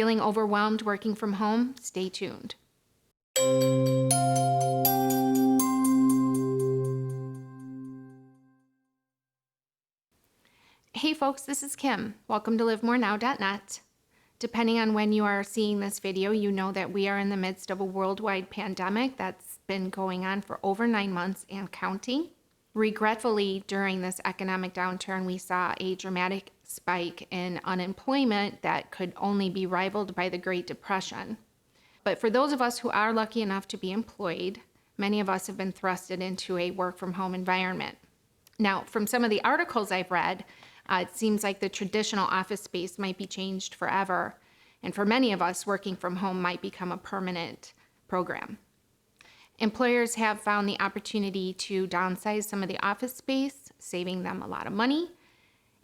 Feeling overwhelmed working from home? Stay tuned. Hey folks, this is Kim. Welcome to livemorenow.net. Depending on when you are seeing this video, you know that we are in the midst of a worldwide pandemic that's been going on for over 9 months and counting. Regretfully, during this economic downturn, we saw a dramatic spike in unemployment that could only be rivaled by the Great Depression. But for those of us who are lucky enough to be employed, many of us have been thrusted into a work-from-home environment. Now, from some of the articles I've read, it seems like the traditional office space might be changed forever, and for many of us, working from home might become a permanent program. Employers have found the opportunity to downsize some of the office space, saving them a lot of money.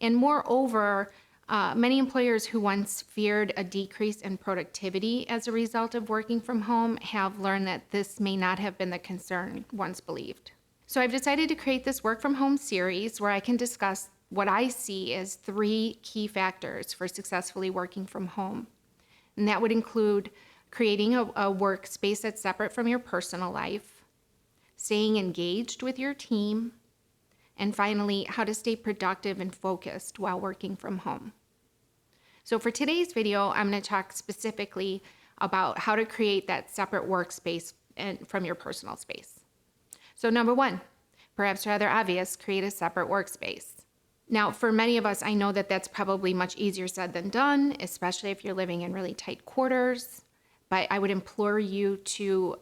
And moreover, many employers who once feared a decrease in productivity as a result of working from home have learned that this may not have been the concern once believed. So I've decided to create this work from home series where I can discuss what I see as 3 key factors for successfully working from home. And that would include creating a workspace that's separate from your personal life, staying engaged with your team, and finally, how to stay productive and focused while working from home. So for today's video, I'm going to talk specifically about how to create that separate workspace from your personal space. So number 1, perhaps rather obvious, create a separate workspace. Now, for many of us, I know that that's probably much easier said than done, especially if you're living in really tight quarters. But I would implore you to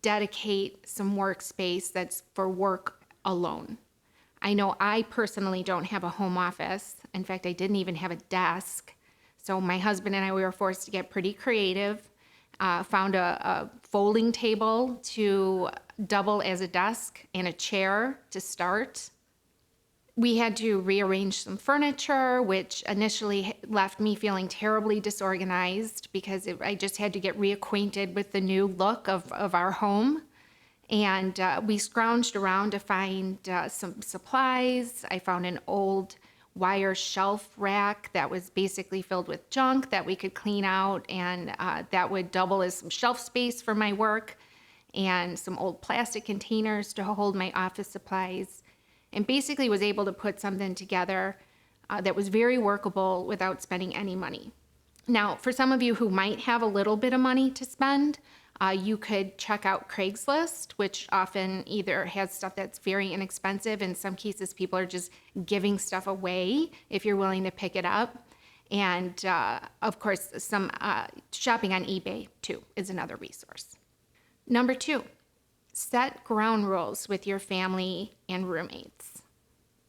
dedicate some workspace that's for work alone. I know I personally don't have a home office. In fact, I didn't even have a desk. So my husband and I, we were forced to get pretty creative, found a folding table to double as a desk and a chair to start. We had to rearrange some furniture, which initially left me feeling terribly disorganized because I just had to get reacquainted with the new look of our home. And we scrounged around to find some supplies. I found an old wire shelf rack that was basically filled with junk that we could clean out, and that would double as some shelf space for my work, and some old plastic containers to hold my office supplies. And basically was able to put something together that was very workable without spending any money. Now, for some of you who might have a little bit of money to spend, you could check out Craigslist, which often either has stuff that's very inexpensive. In some cases, people are just giving stuff away if you're willing to pick it up. And of course, some shopping on eBay too is another resource. Number 2. Set ground rules with your family and roommates.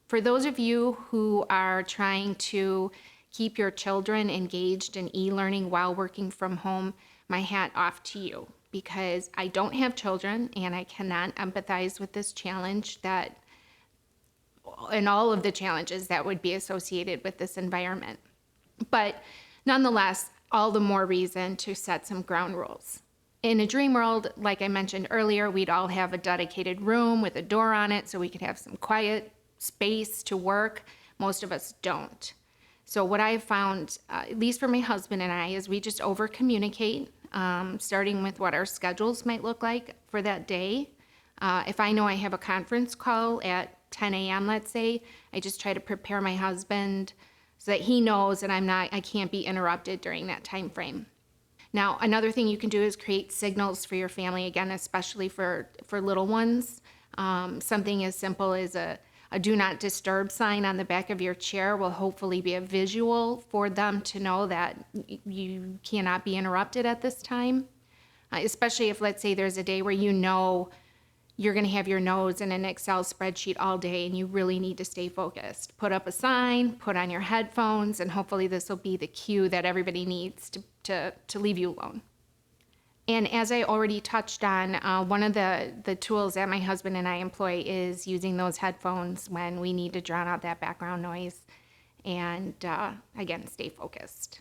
For those of you who are trying to keep your children engaged in e-learning while working from home, my hat off to you, because I don't have children and I cannot empathize with this challenge and all of the challenges that would be associated with this environment. But nonetheless, all the more reason to set some ground rules. In a dream world, like I mentioned earlier, we'd all have a dedicated room with a door on it so we could have some quiet space to work. Most of us don't. So what I've found, at least for my husband and I, is we just over-communicate, starting with what our schedules might look like for that day. If I know I have a conference call at 10 a.m., let's say, I just try to prepare my husband so that he knows that I can't be interrupted during that time frame. Now, another thing you can do is create signals for your family, again, especially for little ones. Something as simple as a do not disturb sign on the back of your chair will hopefully be a visual for them to know that you cannot be interrupted at this time. Especially if, let's say, there's a day where you know you're going to have your nose in an Excel spreadsheet all day and you really need to stay focused. Put up a sign, put on your headphones, and hopefully this will be the cue that everybody needs to leave you alone. And as I already touched on, one of the tools that my husband and I employ is using those headphones when we need to drown out that background noise and, again, stay focused.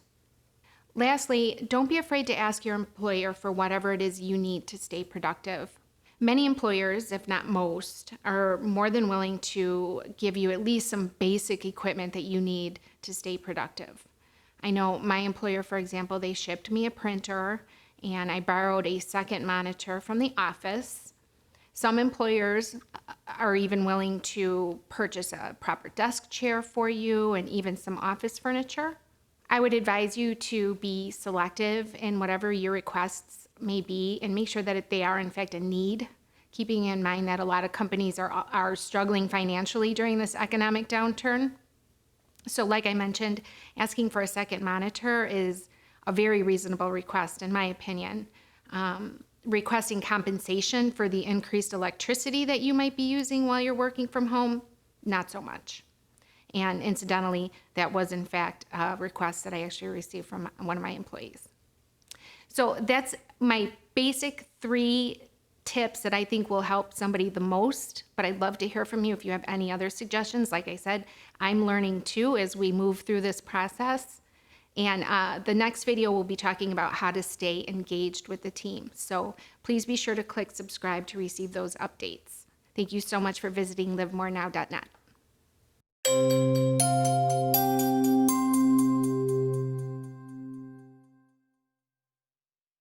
Lastly, don't be afraid to ask your employer for whatever it is you need to stay productive. Many employers, if not most, are more than willing to give you at least some basic equipment that you need to stay productive. I know my employer, for example, they shipped me a printer and I borrowed a second monitor from the office. Some employers are even willing to purchase a proper desk chair for you and even some office furniture. I would advise you to be selective in whatever your requests may be and make sure that they are in fact a need, keeping in mind that a lot of companies are struggling financially during this economic downturn. So like I mentioned, asking for a second monitor is a very reasonable request in my opinion. Requesting compensation for the increased electricity that you might be using while you're working from home, not so much. And incidentally, that was in fact a request that I actually received from one of my employees. So that's my basic 3 tips that I think will help somebody the most, but I'd love to hear from you if you have any other suggestions. Like I said, I'm learning too as we move through this process. And the next video will be talking about how to stay engaged with the team. So please be sure to click subscribe to receive those updates. Thank you so much for visiting livemorenow.net.